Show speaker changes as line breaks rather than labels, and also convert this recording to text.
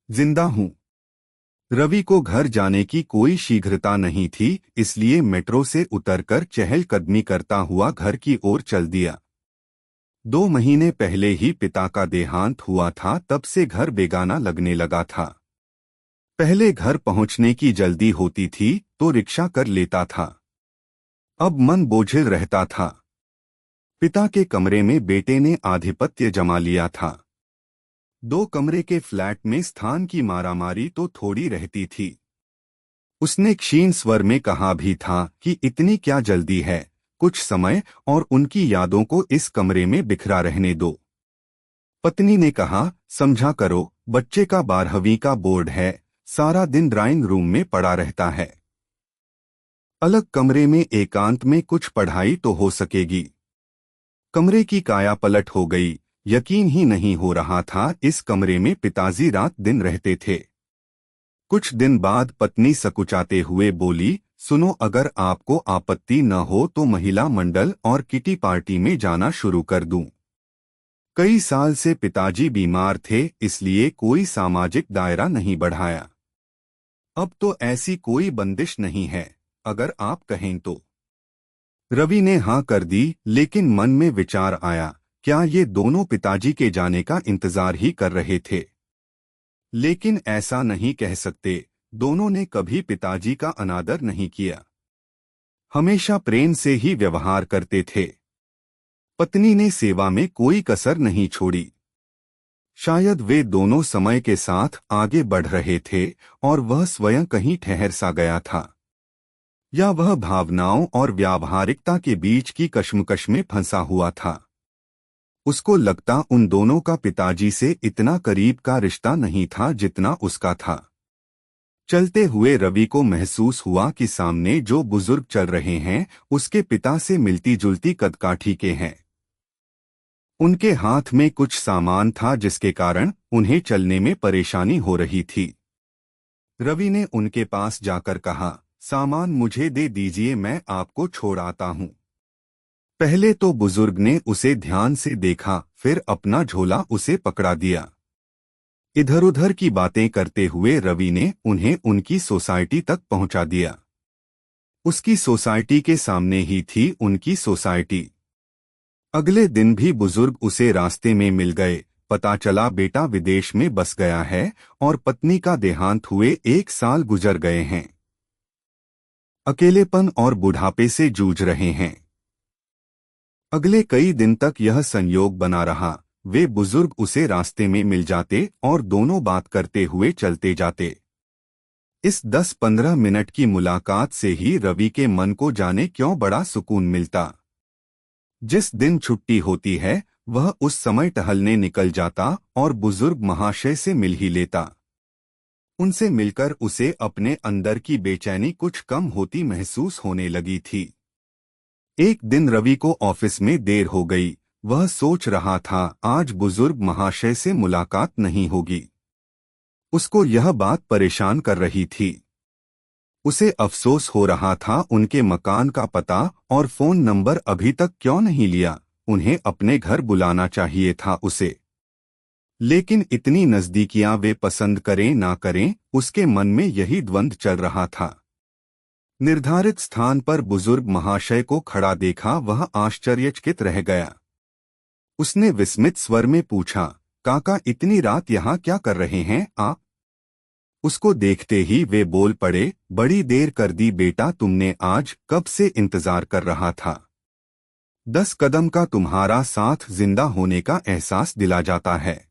जिंदा हूँ। रवि को घर जाने की कोई शीघ्रता नहीं थी, इसलिए मेट्रो से उतरकर चहलकदमी करता हुआ घर की ओर चल दिया। 2 महीने पहले ही पिता का देहांत हुआ था, तब से घर बेगाना लगने लगा था। पहले घर पहुंचने की जल्दी होती थी तो रिक्शा कर लेता था, अब मन बोझिल रहता था। पिता के कमरे में बेटे ने आधिपत्य जमा लिया था। 2 कमरे के फ्लैट में स्थान की मारामारी तो थोड़ी रहती थी। उसने क्षीण स्वर में कहा भी था कि इतनी क्या जल्दी है, कुछ समय और उनकी यादों को इस कमरे में बिखरा रहने दो। पत्नी ने कहा, समझा करो, बच्चे का 12वीं का बोर्ड है, सारा दिन ड्राइंग रूम में पड़ा रहता है। अलग कमरे में एकांत में कुछ पढ़ाई तो हो सकेगी। कमरे की काया पलट हो गई। यकीन ही नहीं हो रहा था इस कमरे में पिताजी रात दिन रहते थे। कुछ दिन बाद पत्नी सकुचाते हुए बोली, सुनो, अगर आपको आपत्ति न हो तो महिला मंडल और किटी पार्टी में जाना शुरू कर दूं। कई साल से पिताजी बीमार थे, इसलिए कोई सामाजिक दायरा नहीं बढ़ाया। अब तो ऐसी कोई बंदिश नहीं है, अगर आप कहें तो। रवि ने हाँ कर दी, लेकिन मन में विचार आया, क्या ये दोनों पिताजी के जाने का इंतजार ही कर रहे थे? लेकिन ऐसा नहीं कह सकते, दोनों ने कभी पिताजी का अनादर नहीं किया, हमेशा प्रेम से ही व्यवहार करते थे। पत्नी ने सेवा में कोई कसर नहीं छोड़ी। शायद वे दोनों समय के साथ आगे बढ़ रहे थे और वह स्वयं कहीं ठहर सा गया था, या वह भावनाओं और व्यावहारिकता के बीच की कश्मकश में फंसा हुआ था। उसको लगता उन दोनों का पिताजी से इतना करीब का रिश्ता नहीं था जितना उसका था। चलते हुए रवि को महसूस हुआ कि सामने जो बुजुर्ग चल रहे हैं उसके पिता से मिलती जुलती कदकाठी के हैं। उनके हाथ में कुछ सामान था जिसके कारण उन्हें चलने में परेशानी हो रही थी। रवि ने उनके पास जाकर कहा, सामान मुझे दे दीजिए, मैं आपको छोड़ आता हूँ। पहले तो बुजुर्ग ने उसे ध्यान से देखा, फिर अपना झोला उसे पकड़ा दिया। इधर उधर की बातें करते हुए रवि ने उन्हें उनकी सोसाइटी तक पहुंचा दिया। उसकी सोसाइटी के सामने ही थी उनकी सोसाइटी। अगले दिन भी बुजुर्ग उसे रास्ते में मिल गए। पता चला बेटा विदेश में बस गया है और पत्नी का देहांत हुए 1 साल गुजर गए हैं। अकेलेपन और बुढ़ापे से जूझ रहे हैं। अगले कई दिन तक यह संयोग बना रहा। वे बुजुर्ग उसे रास्ते में मिल जाते और दोनों बात करते हुए चलते जाते। इस 10-15 मिनट की मुलाकात से ही रवि के मन को जाने क्यों बड़ा सुकून मिलता। जिस दिन छुट्टी होती है वह उस समय टहलने निकल जाता और बुजुर्ग महाशय से मिल ही लेता। उनसे मिलकर उसे अपने अंदर की बेचैनी कुछ कम होती महसूस होने लगी थी। एक दिन रवि को ऑफिस में देर हो गई। वह सोच रहा था आज बुजुर्ग महाशय से मुलाकात नहीं होगी। उसको यह बात परेशान कर रही थी। उसे अफसोस हो रहा था उनके मकान का पता और फोन नंबर अभी तक क्यों नहीं लिया। उन्हें अपने घर बुलाना चाहिए था उसे। लेकिन इतनी नजदीकियां वे पसंद करें ना करें, उसके मन में यही द्वंद्व चल रहा था। निर्धारित स्थान पर बुजुर्ग महाशय को खड़ा देखा वह आश्चर्यचकित रह गया। उसने विस्मित स्वर में पूछा, काका इतनी रात यहाँ क्या कर रहे हैं आप? उसको देखते ही वे बोल पड़े, बड़ी देर कर दी बेटा, तुमने आज कब से इंतजार कर रहा था। 10 कदम का तुम्हारा साथ जिंदा होने का एहसास दिला जाता है।